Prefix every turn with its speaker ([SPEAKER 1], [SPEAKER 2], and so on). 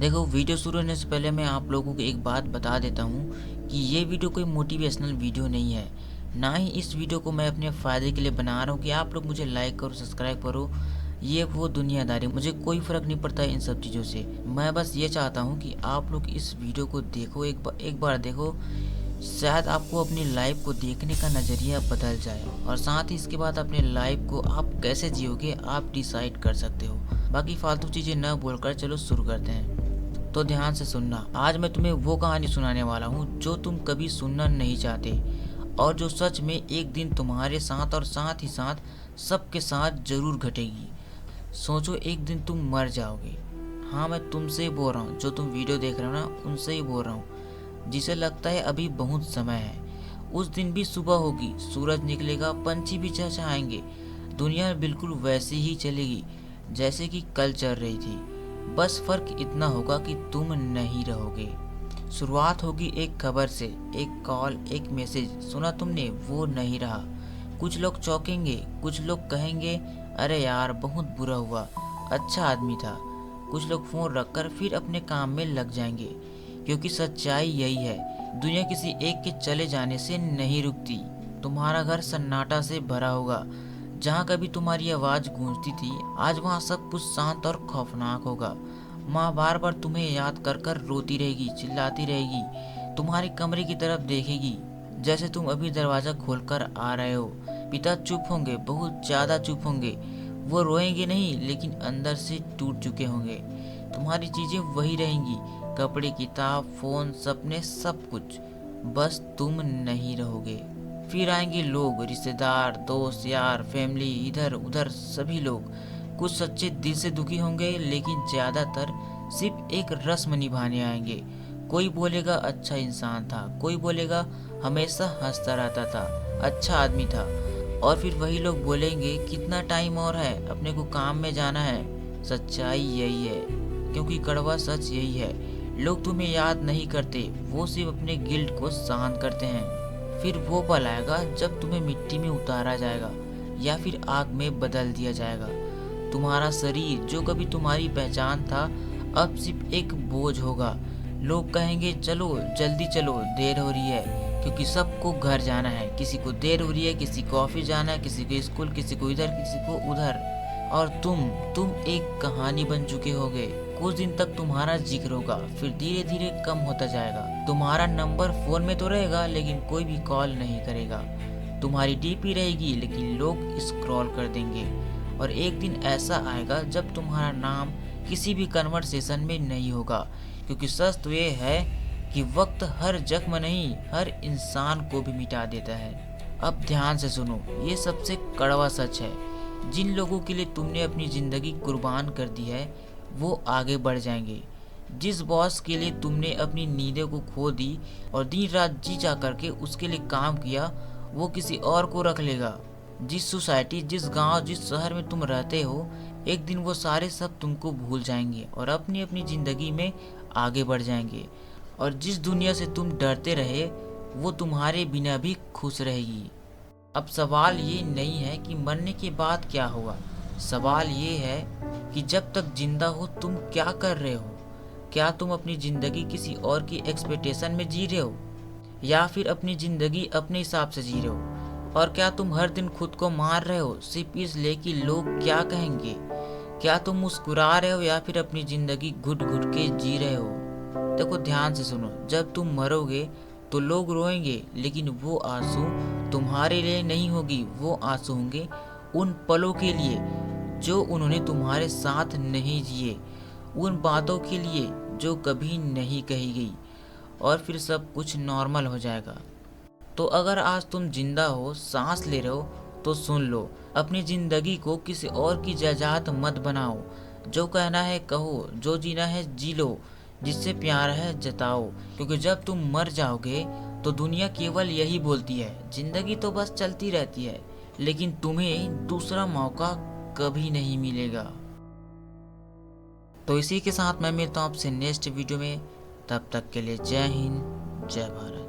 [SPEAKER 1] देखो, वीडियो शुरू होने से पहले मैं आप लोगों को एक बात बता देता हूँ कि ये वीडियो कोई मोटिवेशनल वीडियो नहीं है। ना ही इस वीडियो को मैं अपने फ़ायदे के लिए बना रहा हूँ कि आप लोग मुझे लाइक करो, सब्सक्राइब करो। ये वो दुनियादारी, मुझे कोई फ़र्क नहीं पड़ता इन सब चीज़ों से। मैं बस ये चाहता हूँ कि आप लोग इस वीडियो को देखो, एक बार देखो। शायद आपको अपनी लाइफ को देखने का नज़रिया बदल जाए और साथ ही इसके बाद अपने लाइफ को आप कैसे जियोगे आप डिसाइड कर सकते हो। बाकी फालतू चीज़ें न बोलकर चलो शुरू करते हैं। तो ध्यान से सुनना। आज मैं तुम्हें वो कहानी सुनाने वाला हूँ जो तुम कभी सुनना नहीं चाहते और जो सच में एक दिन तुम्हारे साथ और साथ ही साथ सबके साथ जरूर घटेगी। सोचो, एक दिन तुम मर जाओगे। हाँ, मैं तुमसे ही बोल रहा हूँ, जो तुम वीडियो देख रहे हो ना, उनसे ही बोल रहा हूँ। जिसे लगता है अभी बहुत समय है, उस दिन भी सुबह होगी, सूरज निकलेगा, पंछी भी चहचहाएंगे, दुनिया बिल्कुल वैसी ही चलेगी जैसे कि कल चल रही थी। बस फर्क इतना होगा कि तुम नहीं रहोगे। शुरुआत होगी एक खबर से, एक कॉल, एक मैसेज सुना तुमने, वो नहीं रहा। कुछ लोग चौंकेंगे, कुछ लोग कहेंगे अरे यार बहुत बुरा हुआ, अच्छा आदमी था। कुछ लोग फोन रखकर फिर अपने काम में लग जाएंगे, क्योंकि सच्चाई यही है, दुनिया किसी एक के चले जाने से नहीं रुकती। तुम्हारा घर सन्नाटा से भरा होगा, जहाँ कभी तुम्हारी आवाज़ गूंजती थी आज वहाँ सब कुछ शांत और खौफनाक होगा। माँ बार बार तुम्हें याद कर कर रोती रहेगी, चिल्लाती रहेगी, तुम्हारे कमरे की तरफ देखेगी जैसे तुम अभी दरवाज़ा खोलकर आ रहे हो। पिता चुप होंगे, बहुत ज़्यादा चुप होंगे। वो रोएंगे नहीं, लेकिन अंदर से टूट चुके होंगे। तुम्हारी चीज़ें वही रहेंगी, कपड़े, किताब, फ़ोन, सपने, सब कुछ। बस तुम नहीं रहोगे। फिर आएंगे लोग, रिश्तेदार, दोस्त, यार, फैमिली, इधर उधर सभी लोग। कुछ सच्चे दिल से दुखी होंगे, लेकिन ज़्यादातर सिर्फ एक रस्म निभाने आएंगे। कोई बोलेगा अच्छा इंसान था, कोई बोलेगा हमेशा हंसता रहता था, अच्छा आदमी था। और फिर वही लोग बोलेंगे कितना टाइम और है, अपने को काम में जाना है। सच्चाई यही है, क्योंकि कड़वा सच यही है। लोग तुम्हें याद नहीं करते, वो सिर्फ अपने गिल्ट को शांत करते हैं। फिर वो पल आएगा जब तुम्हें मिट्टी में उतारा जाएगा या फिर आग में बदल दिया जाएगा। तुम्हारा शरीर जो कभी तुम्हारी पहचान था, अब सिर्फ एक बोझ होगा। लोग कहेंगे चलो जल्दी चलो, देर हो रही है, क्योंकि सबको घर जाना है। किसी को देर हो रही है, किसी को ऑफिस जाना है, किसी को स्कूल, किसी को इधर, किसी को उधर। और तुम एक कहानी बन चुके होगे। कुछ दिन तक तुम्हारा जिक्र होगा, फिर धीरे धीरे कम होता जाएगा। तुम्हारा नंबर फोन में तो रहेगा, लेकिन कोई भी कॉल नहीं करेगा। तुम्हारी डीपी रहेगी, लेकिन लोग स्क्रॉल कर देंगे। और एक दिन ऐसा आएगा जब तुम्हारा नाम किसी भी कन्वर्सेशन में नहीं होगा, क्योंकि सच तो ये है कि वक्त हर जख्म नहीं, हर इंसान को भी मिटा देता है। अब ध्यान से सुनो, ये सबसे कड़वा सच है। जिन लोगों के लिए तुमने अपनी ज़िंदगी कुर्बान कर दी है, वो आगे बढ़ जाएंगे। जिस बॉस के लिए तुमने अपनी नींदों को खो दी और दिन रात जी जा करके उसके लिए काम किया, वो किसी और को रख लेगा। जिस सोसाइटी, जिस गांव, जिस शहर में तुम रहते हो, एक दिन वो सारे सब तुमको भूल जाएंगे और अपनी अपनी ज़िंदगी में आगे बढ़ जाएंगे। और जिस दुनिया से तुम डरते रहे, वो तुम्हारे बिना भी खुश रहेगी। अब सवाल ये नहीं है कि मरने के बाद क्या होगा, सवाल ये है कि जब तक जिंदा हो तुम क्या कर रहे हो। क्या तुम अपनी ज़िंदगी किसी और की एक्सपेक्टेशन में जी रहे हो, या फिर अपनी ज़िंदगी अपने हिसाब से जी रहे हो। और क्या तुम हर दिन खुद को मार रहे हो सिर्फ इसलिए कि लोग क्या कहेंगे। क्या तुम मुस्कुरा रहे हो या फिर अपनी ज़िंदगी घुट घुट के जी रहे हो। देखो, ध्यान से सुनो, जब तुम मरोगे तो लोग रोएंगे, लेकिन वो आंसू तुम्हारे लिए नहीं होगी, वो आंसू होंगे उन पलों के लिए जो उन्होंने तुम्हारे साथ नहीं जिए, उन बातों के लिए जो कभी नहीं कही गई। और फिर सब कुछ नॉर्मल हो जाएगा। तो अगर आज तुम जिंदा हो, सांस ले रहे हो, तो सुन लो, अपनी ज़िंदगी को किसी और की जायदाद मत बनाओ। जो कहना है कहो, जो जीना है जी लो, जिससे प्यार है जताओ। क्योंकि जब तुम मर जाओगे तो दुनिया केवल यही बोलती है, ज़िंदगी तो बस चलती रहती है, लेकिन तुम्हें दूसरा मौका कभी नहीं मिलेगा। तो इसी के साथ मैं मिलता हूँ आपसे नेक्स्ट वीडियो में। तब तक के लिए जय हिंद, जय भारत।